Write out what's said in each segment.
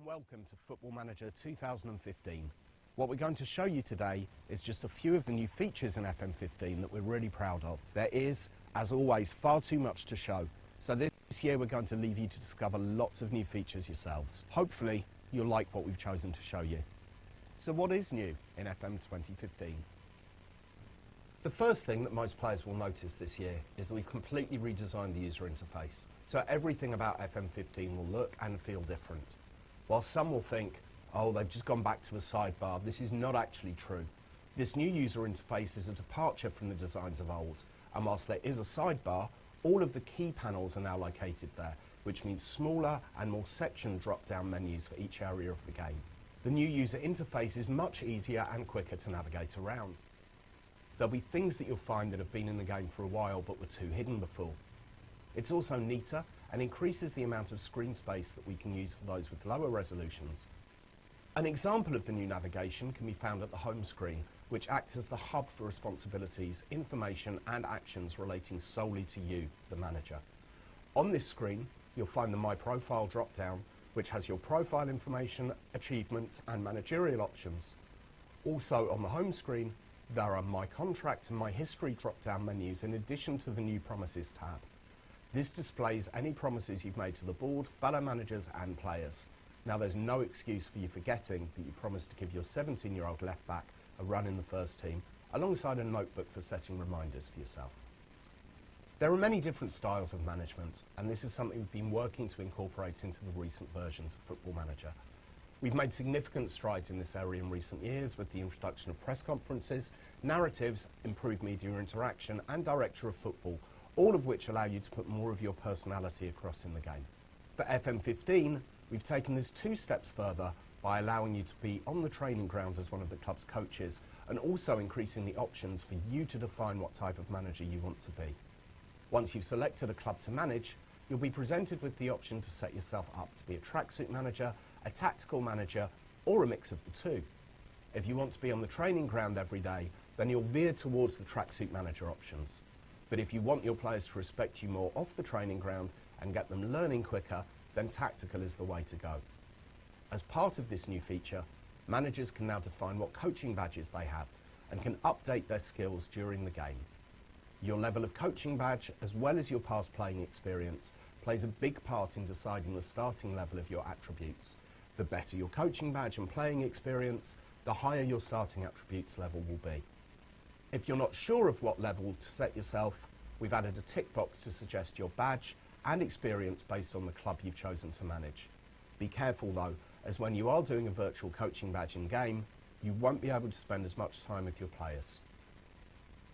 and welcome to Football Manager 2015. What we're going to show you today is just a few of the new features in FM15 that we're really proud of. There is, as always, far too much to show, so this year we're going to leave you to discover lots of new features yourselves. Hopefully you'll like what we've chosen to show you. So what is new in FM 2015? The first thing that most players will notice this year is that we've completely redesigned the user interface. So everything about FM15 will look and feel different. While some will think, oh, they've just gone back to a sidebar, this is not actually true. This new user interface is a departure from the designs of old, and whilst there is a sidebar, all of the key panels are now located there, which means smaller and more sectioned drop-down menus for each area of the game. The new user interface is much easier and quicker to navigate around. There'll be things that you'll find that have been in the game for a while but were too hidden before. It's also neater and increases the amount of screen space that we can use for those with lower resolutions. An example of the new navigation can be found at the home screen, which acts as the hub for responsibilities, information and actions relating solely to you, the manager. On this screen, you'll find the My Profile drop-down, which has your profile information, achievements and managerial options. Also on the home screen, there are My Contract and My History drop-down menus in addition to the new Promises tab. This displays any promises you've made to the board, fellow managers and players. Now there's no excuse for you forgetting that you promised to give your 17-year-old left-back a run in the first team, alongside a notebook for setting reminders for yourself. There are many different styles of management, and this is something we've been working to incorporate into the recent versions of Football Manager. We've made significant strides in this area in recent years with the introduction of press conferences, narratives, improved media interaction and director of football, all of which allow you to put more of your personality across in the game. For FM15, we've taken this 2 steps further by allowing you to be on the training ground as one of the club's coaches and also increasing the options for you to define what type of manager you want to be. Once you've selected a club to manage, you'll be presented with the option to set yourself up to be a tracksuit manager, a tactical manager, or a mix of the two. If you want to be on the training ground every day, then you'll veer towards the tracksuit manager options. But if you want your players to respect you more off the training ground and get them learning quicker, then tactical is the way to go. As part of this new feature, managers can now define what coaching badges they have and can update their skills during the game. Your level of coaching badge, as well as your past playing experience, plays a big part in deciding the starting level of your attributes. The better your coaching badge and playing experience, the higher your starting attributes level will be. If you're not sure of what level to set yourself, we've added a tick box to suggest your badge and experience based on the club you've chosen to manage. Be careful though, as when you are doing a virtual coaching badge in game, you won't be able to spend as much time with your players.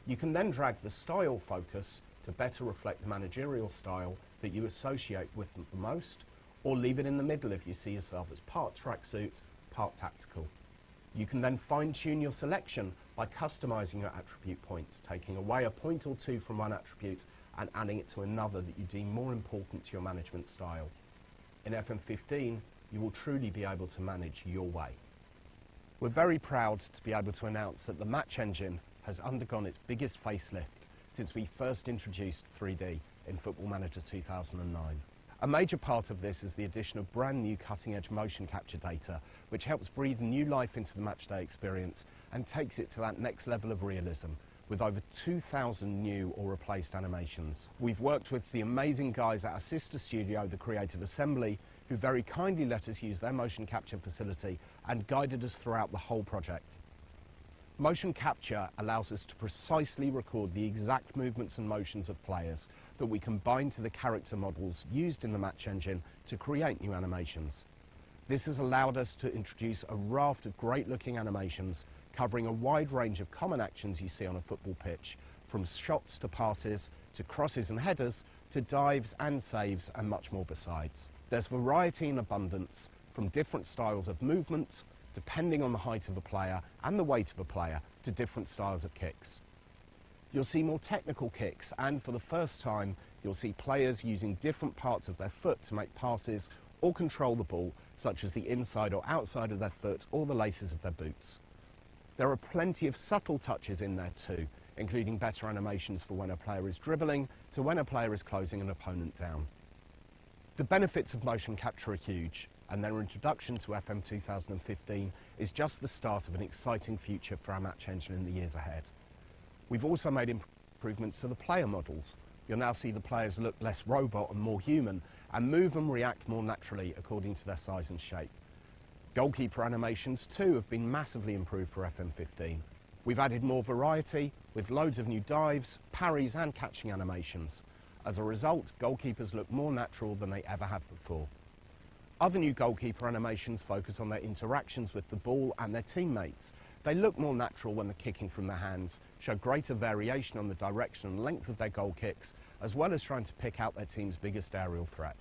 You can then drag the style focus to better reflect the managerial style that you associate with them the most, or leave it in the middle if you see yourself as part tracksuit, part tactical. You can then fine-tune your selection by customizing your attribute points, taking away a point or two from one attribute and adding it to another that you deem more important to your management style. In FM15, you will truly be able to manage your way. We're very proud to be able to announce that the match engine has undergone its biggest facelift since we first introduced 3D in Football Manager 2009. A major part of this is the addition of brand new cutting-edge motion capture data, which helps breathe new life into the matchday experience and takes it to that next level of realism, with over 2,000 new or replaced animations. We've worked with the amazing guys at our sister studio, the Creative Assembly, who very kindly let us use their motion capture facility and guided us throughout the whole project. Motion capture allows us to precisely record the exact movements and motions of players that we can bind to the character models used in the match engine to create new animations. This has allowed us to introduce a raft of great-looking animations covering a wide range of common actions you see on a football pitch, from shots to passes, to crosses and headers, to dives and saves, and much more besides. There's variety in abundance, from different styles of movement, depending on the height of a player and the weight of a player, to different styles of kicks. You'll see more technical kicks, and for the first time, you'll see players using different parts of their foot to make passes or control the ball, such as the inside or outside of their foot or the laces of their boots. There are plenty of subtle touches in there too, including better animations for when a player is dribbling to when a player is closing an opponent down. The benefits of motion capture are huge. and their introduction to FM 2015 is just the start of an exciting future for our match engine in the years ahead. We've also made improvements to the player models. You'll now see the players look less robot and more human, and move and react more naturally according to their size and shape. Goalkeeper animations too have been massively improved for FM15. We've added more variety with loads of new dives, parries and catching animations. As a result, goalkeepers look more natural than they ever have before. Other new goalkeeper animations focus on their interactions with the ball and their teammates. They look more natural when they're kicking from their hands, show greater variation on the direction and length of their goal kicks, as well as trying to pick out their team's biggest aerial threat.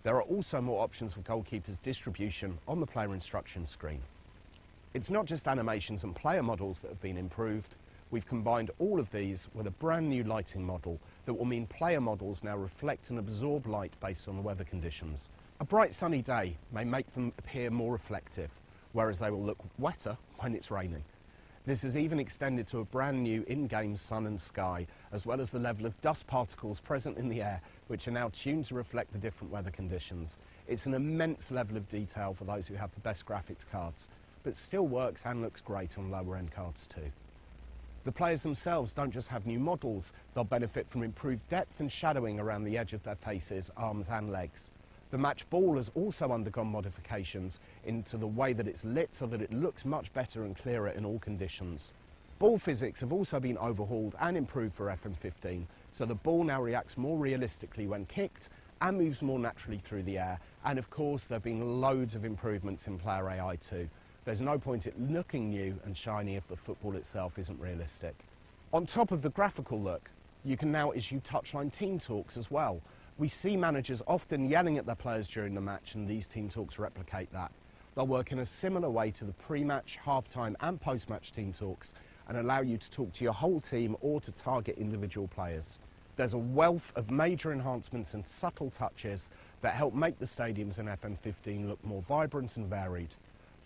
There are also more options for goalkeepers' distribution on the player instruction screen. It's not just animations and player models that have been improved. We've combined all of these with a brand new lighting model that will mean player models now reflect and absorb light based on the weather conditions. A bright sunny day may make them appear more reflective, whereas they will look wetter when it's raining. This is even extended to a brand new in-game sun and sky, as well as the level of dust particles present in the air, which are now tuned to reflect the different weather conditions. It's an immense level of detail for those who have the best graphics cards, but still works and looks great on lower-end cards too. The players themselves don't just have new models, they'll benefit from improved depth and shadowing around the edge of their faces, arms and legs. The match ball has also undergone modifications into the way that it's lit so that it looks much better and clearer in all conditions. Ball physics have also been overhauled and improved for FM15, so the ball now reacts more realistically when kicked and moves more naturally through the air. And of course, there have been loads of improvements in player AI too. There's no point in looking new and shiny if the football itself isn't realistic. On top of the graphical look, you can now issue touchline team talks as well. We see managers often yelling at their players during the match, and these team talks replicate that. They'll work in a similar way to the pre-match, half-time and post-match team talks and allow you to talk to your whole team or to target individual players. There's a wealth of major enhancements and subtle touches that help make the stadiums in FM15 look more vibrant and varied.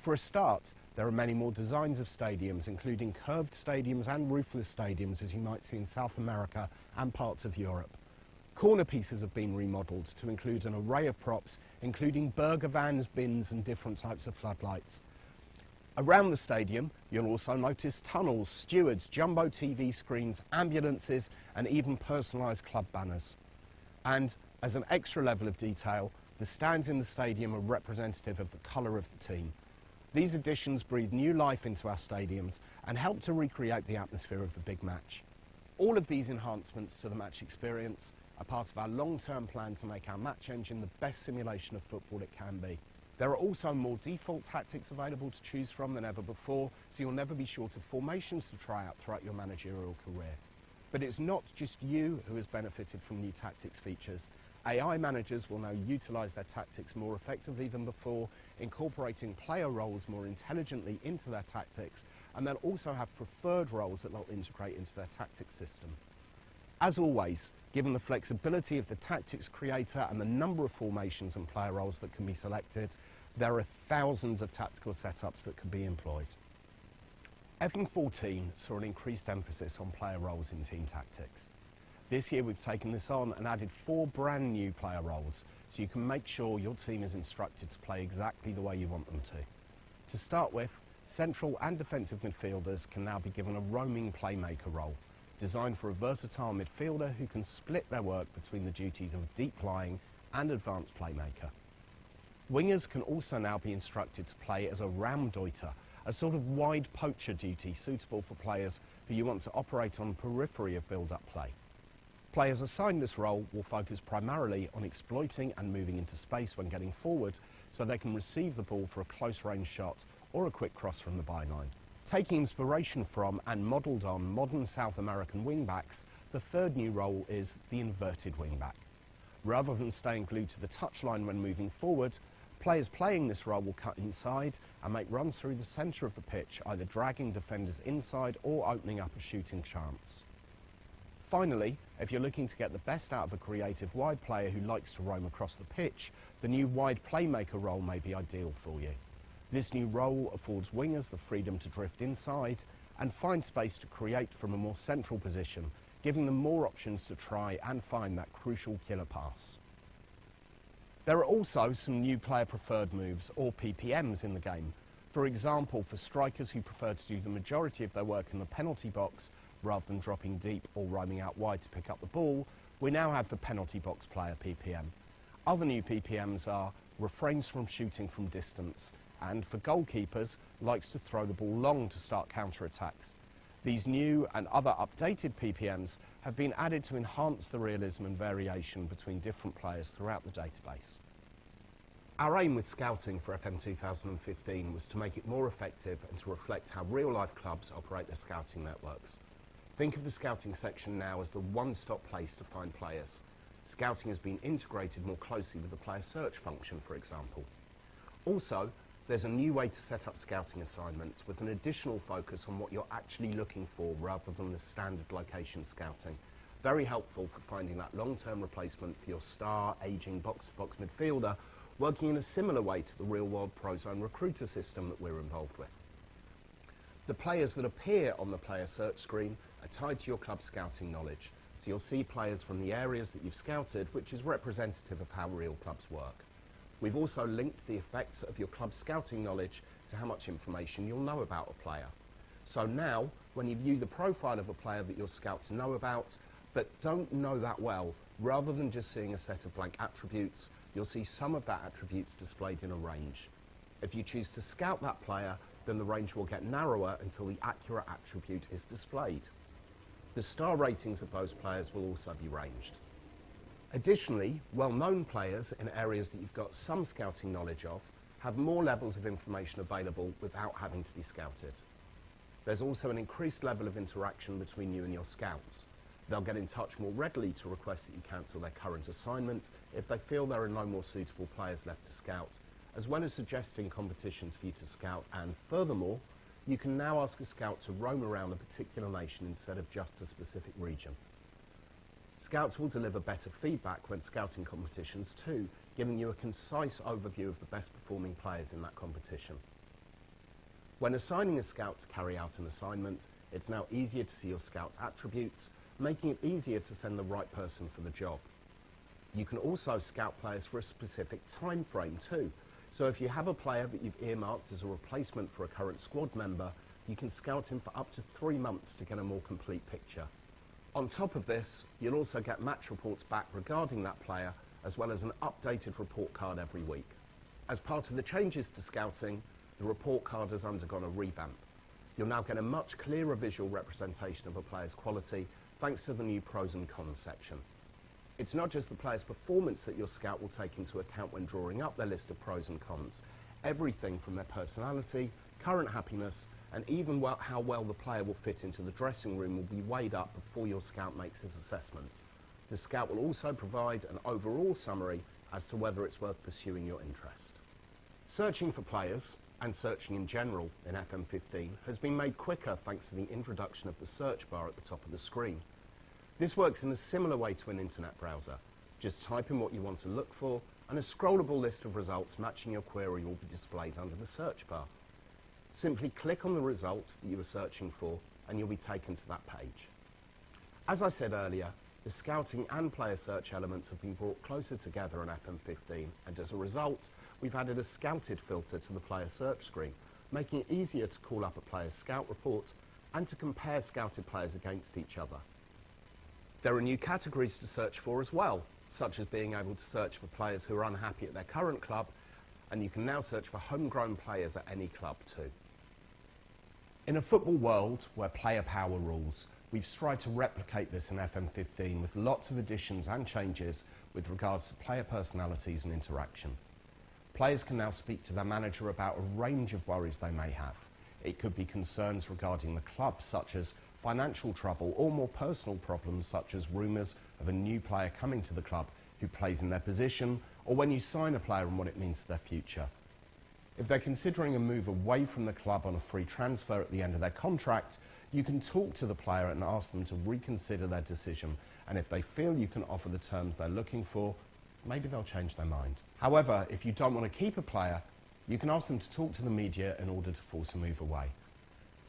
For a start, there are many more designs of stadiums, including curved stadiums and roofless stadiums, as you might see in South America and parts of Europe. Corner pieces have been remodelled to include an array of props, including burger vans, bins and different types of floodlights. Around the stadium, you'll also notice tunnels, stewards, jumbo TV screens, ambulances and even personalised club banners. And as an extra level of detail, the stands in the stadium are representative of the colour of the team. These additions breathe new life into our stadiums and help to recreate the atmosphere of the big match. All of these enhancements to the match experience are part of our long-term plan to make our match engine the best simulation of football it can be. There are also more default tactics available to choose from than ever before, so you'll never be short of formations to try out throughout your managerial career. But it's not just you who has benefited from new tactics features. AI managers will now utilise their tactics more effectively than before, incorporating player roles more intelligently into their tactics, and they'll also have preferred roles that they'll integrate into their tactics system. As always, given the flexibility of the tactics creator and the number of formations and player roles that can be selected, there are thousands of tactical setups that can be employed. FM14 saw an increased emphasis on player roles in team tactics. This year we've taken this on and added 4 brand new player roles, so you can make sure your team is instructed to play exactly the way you want them to. To start with, central and defensive midfielders can now be given a roaming playmaker role, designed for a versatile midfielder who can split their work between the duties of deep lying and advanced playmaker. Wingers can also now be instructed to play as a Raumdeuter, a sort of wide poacher duty suitable for players who you want to operate on periphery of build-up play. Players assigned this role will focus primarily on exploiting and moving into space when getting forward, so they can receive the ball for a close-range shot or a quick cross from the byline. Taking inspiration from and modelled on modern South American wingbacks, the third new role is the inverted wingback. Rather than staying glued to the touchline when moving forward, players playing this role will cut inside and make runs through the centre of the pitch, either dragging defenders inside or opening up a shooting chance. Finally, if you're looking to get the best out of a creative wide player who likes to roam across the pitch, the new wide playmaker role may be ideal for you. This new role affords wingers the freedom to drift inside and find space to create from a more central position, giving them more options to try and find that crucial killer pass. There are also some new player preferred moves, or PPMs, in the game. For example, for strikers who prefer to do the majority of their work in the penalty box rather than dropping deep or roaming out wide to pick up the ball, we now have the penalty box player PPM. Other new PPMs are refrains from shooting from distance, and for goalkeepers, likes to throw the ball long to start counter-attacks. These new and other updated PPMs have been added to enhance the realism and variation between different players throughout the database. Our aim with scouting for FM 2015 was to make it more effective and to reflect how real-life clubs operate their scouting networks. Think of the scouting section now as the one-stop place to find players. Scouting has been integrated more closely with the player search function, for example. Also, there's a new way to set up scouting assignments with an additional focus on what you're actually looking for rather than the standard location scouting. Very helpful for finding that long-term replacement for your star, ageing box-to-box midfielder, working in a similar way to the real-world Prozone recruiter system that we're involved with. The players that appear on the player search screen are tied to your club's scouting knowledge, so you'll see players from the areas that you've scouted, which is representative of how real clubs work. We've also linked the effects of your club's scouting knowledge to how much information you'll know about a player. So now, when you view the profile of a player that your scouts know about, but don't know that well, rather than just seeing a set of blank attributes, you'll see some of that attributes displayed in a range. If you choose to scout that player, then the range will get narrower until the accurate attribute is displayed. The star ratings of those players will also be ranged. Additionally, well-known players in areas that you've got some scouting knowledge of have more levels of information available without having to be scouted. There's also an increased level of interaction between you and your scouts. They'll get in touch more readily to request that you cancel their current assignment if they feel there are no more suitable players left to scout, as well as suggesting competitions for you to scout, and furthermore, you can now ask a scout to roam around a particular nation instead of just a specific region. Scouts will deliver better feedback when scouting competitions too, giving you a concise overview of the best performing players in that competition. When assigning a scout to carry out an assignment, it's now easier to see your scout's attributes, making it easier to send the right person for the job. You can also scout players for a specific time frame too. So if you have a player that you've earmarked as a replacement for a current squad member, you can scout him for up to 3 months to get a more complete picture. On top of this, you'll also get match reports back regarding that player, as well as an updated report card every week. As part of the changes to scouting, the report card has undergone a revamp. You'll now get a much clearer visual representation of a player's quality thanks to the new pros and cons section. It's not just the player's performance that your scout will take into account when drawing up their list of pros and cons. Everything from their personality, current happiness, and even how well the player will fit into the dressing room will be weighed up before your scout makes his assessment. The scout will also provide an overall summary as to whether it's worth pursuing your interest. Searching for players, and searching in general in FM15, has been made quicker thanks to the introduction of the search bar at the top of the screen. This works in a similar way to an internet browser. Just type in what you want to look for, and a scrollable list of results matching your query will be displayed under the search bar. Simply click on the result that you were searching for, and you'll be taken to that page. As I said earlier, the scouting and player search elements have been brought closer together in FM15, and as a result, we've added a scouted filter to the player search screen, making it easier to call up a player's scout report and to compare scouted players against each other. There are new categories to search for as well, such as being able to search for players who are unhappy at their current club, and you can now search for homegrown players at any club too. In a football world where player power rules, we've strived to replicate this in FM15 with lots of additions and changes with regards to player personalities and interaction. Players can now speak to their manager about a range of worries they may have. It could be concerns regarding the club, such as financial trouble, or more personal problems such as rumours of a new player coming to the club who plays in their position, or when you sign a player and what it means to their future. If they're considering a move away from the club on a free transfer at the end of their contract, you can talk to the player and ask them to reconsider their decision, and if they feel you can offer the terms they're looking for, maybe they'll change their mind. However, if you don't want to keep a player, you can ask them to talk to the media in order to force a move away.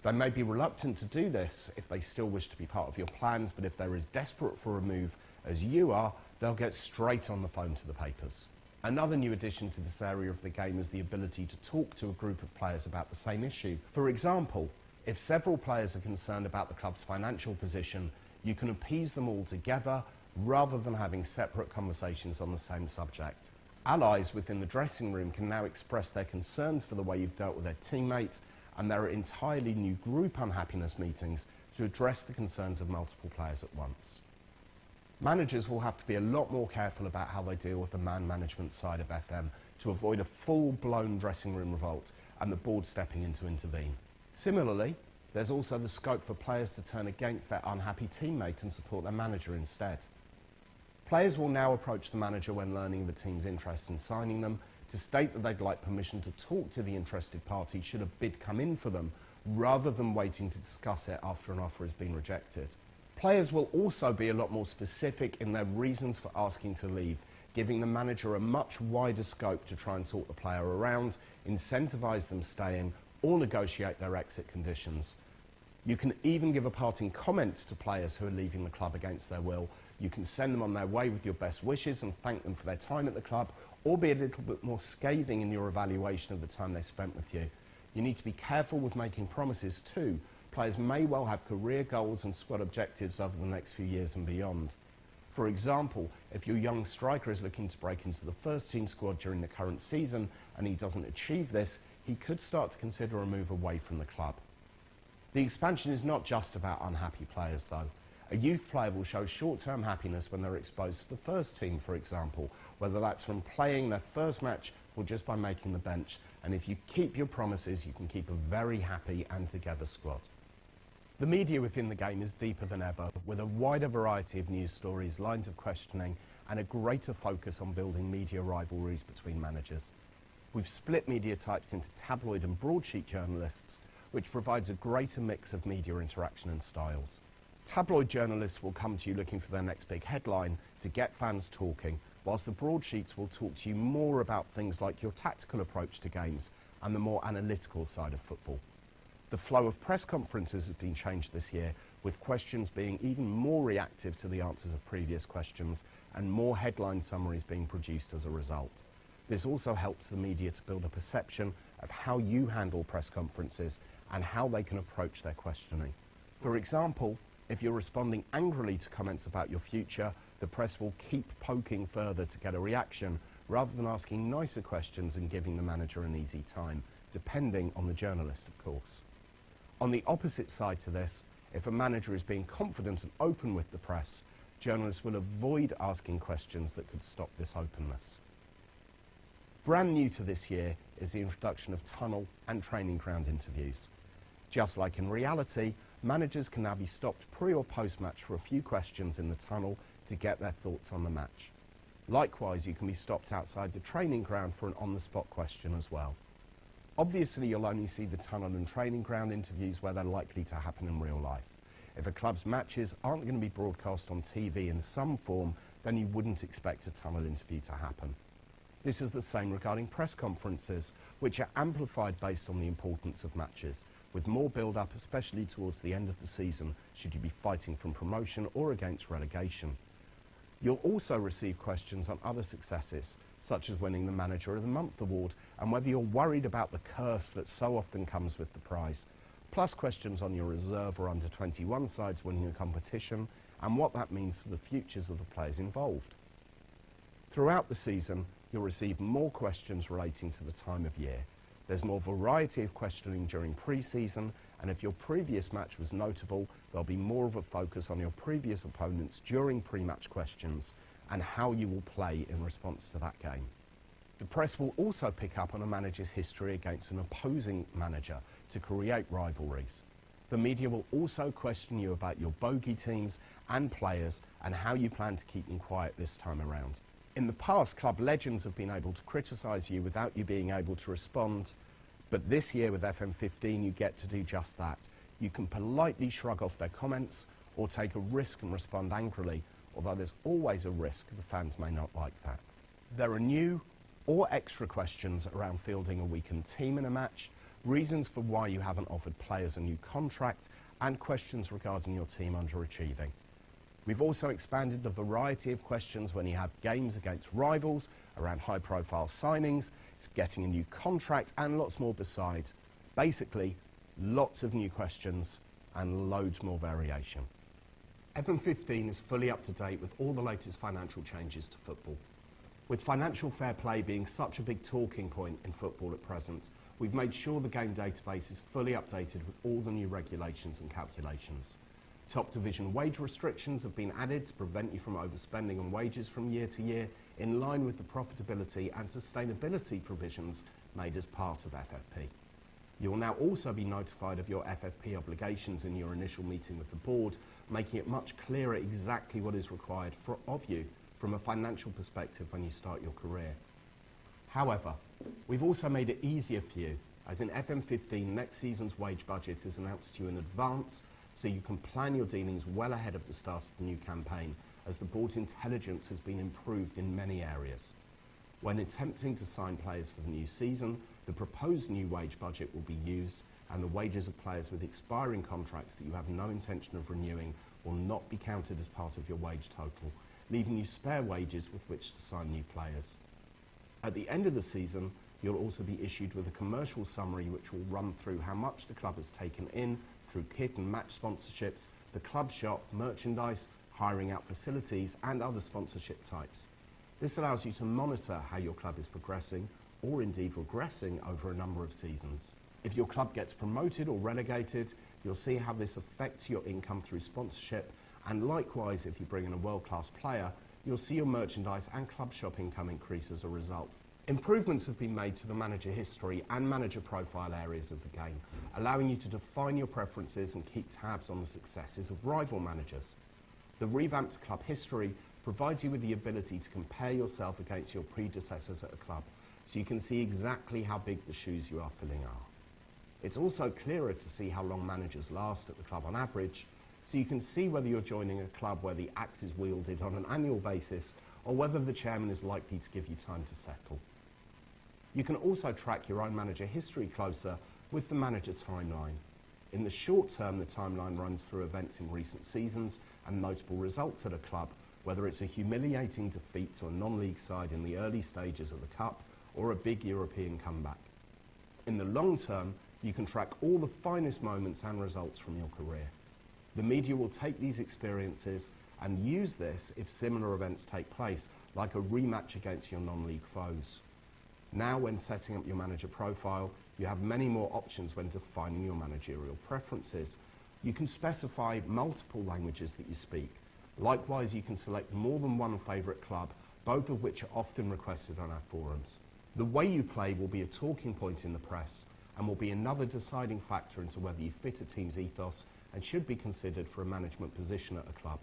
They may be reluctant to do this if they still wish to be part of your plans, but if they're as desperate for a move as you are, they'll get straight on the phone to the papers. Another new addition to this area of the game is the ability to talk to a group of players about the same issue. For example, if several players are concerned about the club's financial position, you can appease them all together rather than having separate conversations on the same subject. Allies within the dressing room can now express their concerns for the way you've dealt with their teammate, and there are entirely new group unhappiness meetings to address the concerns of multiple players at once. Managers will have to be a lot more careful about how they deal with the man management side of FM to avoid a full-blown dressing room revolt and the board stepping in to intervene. Similarly, there's also the scope for players to turn against their unhappy teammate and support their manager instead. Players will now approach the manager when learning the team's interest in signing them to state that they'd like permission to talk to the interested party should a bid come in for them, rather than waiting to discuss it after an offer has been rejected. Players will also be a lot more specific in their reasons for asking to leave, giving the manager a much wider scope to try and talk the player around, incentivise them staying, or negotiate their exit conditions. You can even give a parting comment to players who are leaving the club against their will. You can send them on their way with your best wishes and thank them for their time at the club, or be a little bit more scathing in your evaluation of the time they spent with you. You need to be careful with making promises too. Players may well have career goals and squad objectives over the next few years and beyond. For example, if your young striker is looking to break into the first team squad during the current season and he doesn't achieve this, he could start to consider a move away from the club. The expansion is not just about unhappy players though. A youth player will show short-term happiness when they're exposed to the first team, for example, whether that's from playing their first match or just by making the bench. And if you keep your promises, you can keep a very happy and together squad. The media within the game is deeper than ever, with a wider variety of news stories, lines of questioning, and a greater focus on building media rivalries between managers. We've split media types into tabloid and broadsheet journalists, which provides a greater mix of media interaction and styles. Tabloid journalists will come to you looking for their next big headline to get fans talking, whilst the broadsheets will talk to you more about things like your tactical approach to games and the more analytical side of football. The flow of press conferences has been changed this year, with questions being even more reactive to the answers of previous questions and more headline summaries being produced as a result. This also helps the media to build a perception of how you handle press conferences and how they can approach their questioning. For example, if you're responding angrily to comments about your future, the press will keep poking further to get a reaction, rather than asking nicer questions and giving the manager an easy time, depending on the journalist, of course. On the opposite side to this, if a manager is being confident and open with the press, journalists will avoid asking questions that could stop this openness. Brand new to this year is the introduction of tunnel and training ground interviews. Just like in reality, managers can now be stopped pre or post-match for a few questions in the tunnel to get their thoughts on the match. Likewise, you can be stopped outside the training ground for an on-the-spot question as well. Obviously, you'll only see the tunnel and training ground interviews where they're likely to happen in real life. If a club's matches aren't going to be broadcast on TV in some form, then you wouldn't expect a tunnel interview to happen. This is the same regarding press conferences, which are amplified based on the importance of matches, with more build-up, especially towards the end of the season, should you be fighting from promotion or against relegation. You'll also receive questions on other successes, such as winning the Manager of the Month award, and whether you're worried about the curse that so often comes with the prize, plus questions on your reserve or under-21 sides winning a competition, and what that means for the futures of the players involved. Throughout the season, you'll receive more questions relating to the time of year. There's more variety of questioning during pre-season, and if your previous match was notable, there'll be more of a focus on your previous opponents during pre-match questions and how you will play in response to that game. The press will also pick up on a manager's history against an opposing manager to create rivalries. The media will also question you about your bogey teams and players and how you plan to keep them quiet this time around. In the past, club legends have been able to criticise you without you being able to respond, but this year with FM15 you get to do just that. You can politely shrug off their comments or take a risk and respond angrily, although there's always a risk the fans may not like that. There are new or extra questions around fielding a weakened team in a match, reasons for why you haven't offered players a new contract, and questions regarding your team underachieving. We've also expanded the variety of questions when you have games against rivals, around high-profile signings, it's getting a new contract, and lots more besides. Basically, lots of new questions and loads more variation. FM15 is fully up to date with all the latest financial changes to football. With financial fair play being such a big talking point in football at present, we've made sure the game database is fully updated with all the new regulations and calculations. Top division wage restrictions have been added to prevent you from overspending on wages from year to year, in line with the profitability and sustainability provisions made as part of FFP. You will now also be notified of your FFP obligations in your initial meeting with the board, making it much clearer exactly what is required of you from a financial perspective when you start your career. However, we've also made it easier for you, as in FM15 next season's wage budget is announced to you in advance, so you can plan your dealings well ahead of the start of the new campaign, as the board's intelligence has been improved in many areas. When attempting to sign players for the new season, the proposed new wage budget will be used, and the wages of players with expiring contracts that you have no intention of renewing will not be counted as part of your wage total, leaving you spare wages with which to sign new players. At the end of the season, you'll also be issued with a commercial summary which will run through how much the club has taken in through kit and match sponsorships, the club shop, merchandise, hiring out facilities and other sponsorship types. This allows you to monitor how your club is progressing or indeed regressing over a number of seasons. If your club gets promoted or relegated, you'll see how this affects your income through sponsorship, and likewise if you bring in a world-class player, you'll see your merchandise and club shop income increase as a result. Improvements have been made to the manager history and manager profile areas of the game, allowing you to define your preferences and keep tabs on the successes of rival managers. The revamped club history provides you with the ability to compare yourself against your predecessors at a club, so you can see exactly how big the shoes you are filling are. It's also clearer to see how long managers last at the club on average, so you can see whether you're joining a club where the axe is wielded on an annual basis or whether the chairman is likely to give you time to settle. You can also track your own manager history closer with the manager timeline. In the short term, the timeline runs through events in recent seasons and notable results at a club, whether it's a humiliating defeat to a non-league side in the early stages of the Cup or a big European comeback. In the long term, you can track all the finest moments and results from your career. The media will take these experiences and use this if similar events take place, like a rematch against your non-league foes. Now, when setting up your manager profile, you have many more options when defining your managerial preferences. You can specify multiple languages that you speak. Likewise, you can select more than one favourite club, both of which are often requested on our forums. The way you play will be a talking point in the press and will be another deciding factor into whether you fit a team's ethos and should be considered for a management position at a club.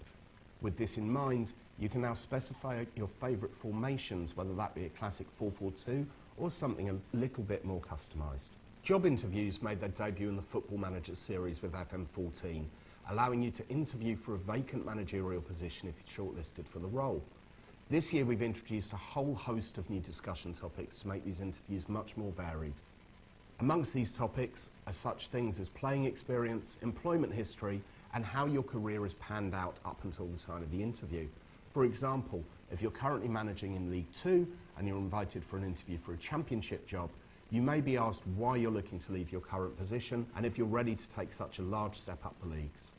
With this in mind, you can now specify your favourite formations, whether that be a classic 4-4-2 or something a little bit more customised. Job interviews made their debut in the Football Manager series with FM14, allowing you to interview for a vacant managerial position if you're shortlisted for the role. This year we've introduced a whole host of new discussion topics to make these interviews much more varied. Amongst these topics are such things as playing experience, employment history, and how your career has panned out up until the time of the interview. For example, if you're currently managing in League 2 and you're invited for an interview for a championship job, you may be asked why you're looking to leave your current position and if you're ready to take such a large step up the leagues.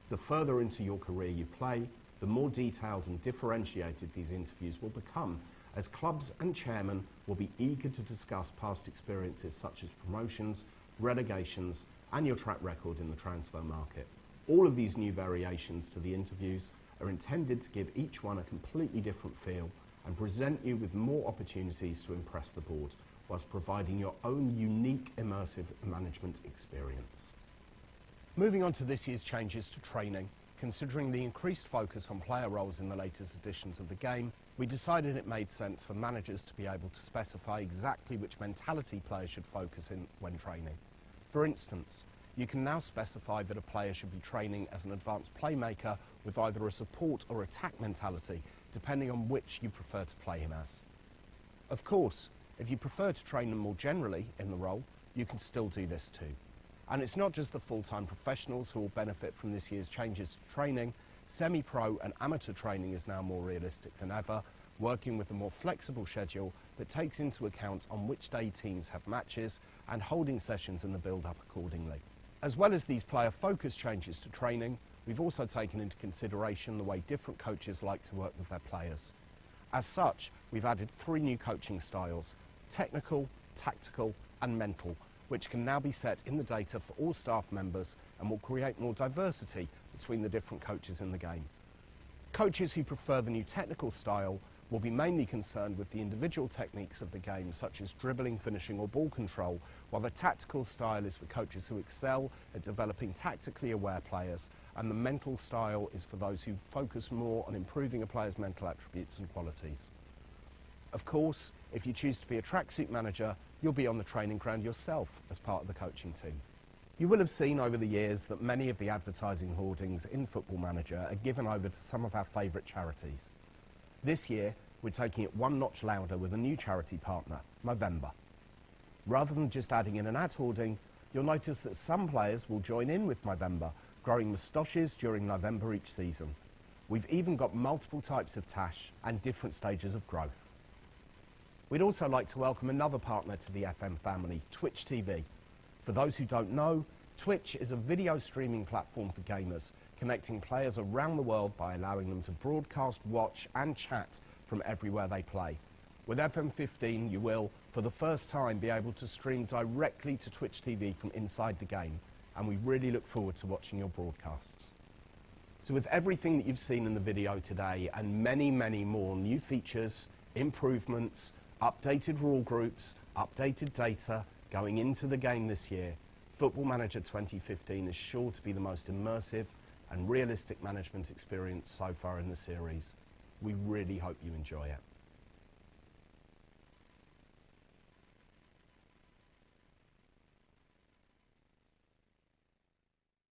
The further into your career you play, the more detailed and differentiated these interviews will become, as clubs and chairmen will be eager to discuss past experiences such as promotions, relegations, and your track record in the transfer market. All of these new variations to the interviews are intended to give each one a completely different feel and present you with more opportunities to impress the board, whilst providing your own unique immersive management experience. Moving on to this year's changes to training, considering the increased focus on player roles in the latest editions of the game, we decided it made sense for managers to be able to specify exactly which mentality players should focus in when training. For instance, you can now specify that a player should be training as an advanced playmaker with either a support or attack mentality, depending on which you prefer to play him as. Of course, if you prefer to train them more generally in the role, you can still do this too. And it's not just the full-time professionals who will benefit from this year's changes to training. semi-pro and amateur training is now more realistic than ever, working with a more flexible schedule that takes into account on which day teams have matches and holding sessions in the build-up accordingly. As well as these player-focused changes to training, we've also taken into consideration the way different coaches like to work with their players. As such, we've added 3 new coaching styles: technical, tactical and mental, which can now be set in the data for all staff members and will create more diversity between the different coaches in the game. Coaches who prefer the new technical style will be mainly concerned with the individual techniques of the game, such as dribbling, finishing or ball control, while the tactical style is for coaches who excel at developing tactically aware players, and the mental style is for those who focus more on improving a player's mental attributes and qualities. Of course, if you choose to be a tracksuit manager, you'll be on the training ground yourself as part of the coaching team. You will have seen over the years that many of the advertising hoardings in Football Manager are given over to some of our favourite charities. This year, we're taking it one notch louder with a new charity partner, Movember. Rather than just adding in an ad hoarding, you'll notice that some players will join in with Movember, growing moustaches during November each season. We've even got multiple types of tash and different stages of growth. We'd also like to welcome another partner to the FM family, Twitch TV. For those who don't know, Twitch is a video streaming platform for gamers, connecting players around the world by allowing them to broadcast, watch and chat from everywhere they play. With FM15, you will, for the first time, be able to stream directly to Twitch TV from inside the game, and we really look forward to watching your broadcasts. So with everything that you've seen in the video today and many, many more new features, improvements, updated rule groups, updated data going into the game this year, Football Manager 2015 is sure to be the most immersive and realistic management experience so far in the series. We really hope you enjoy it.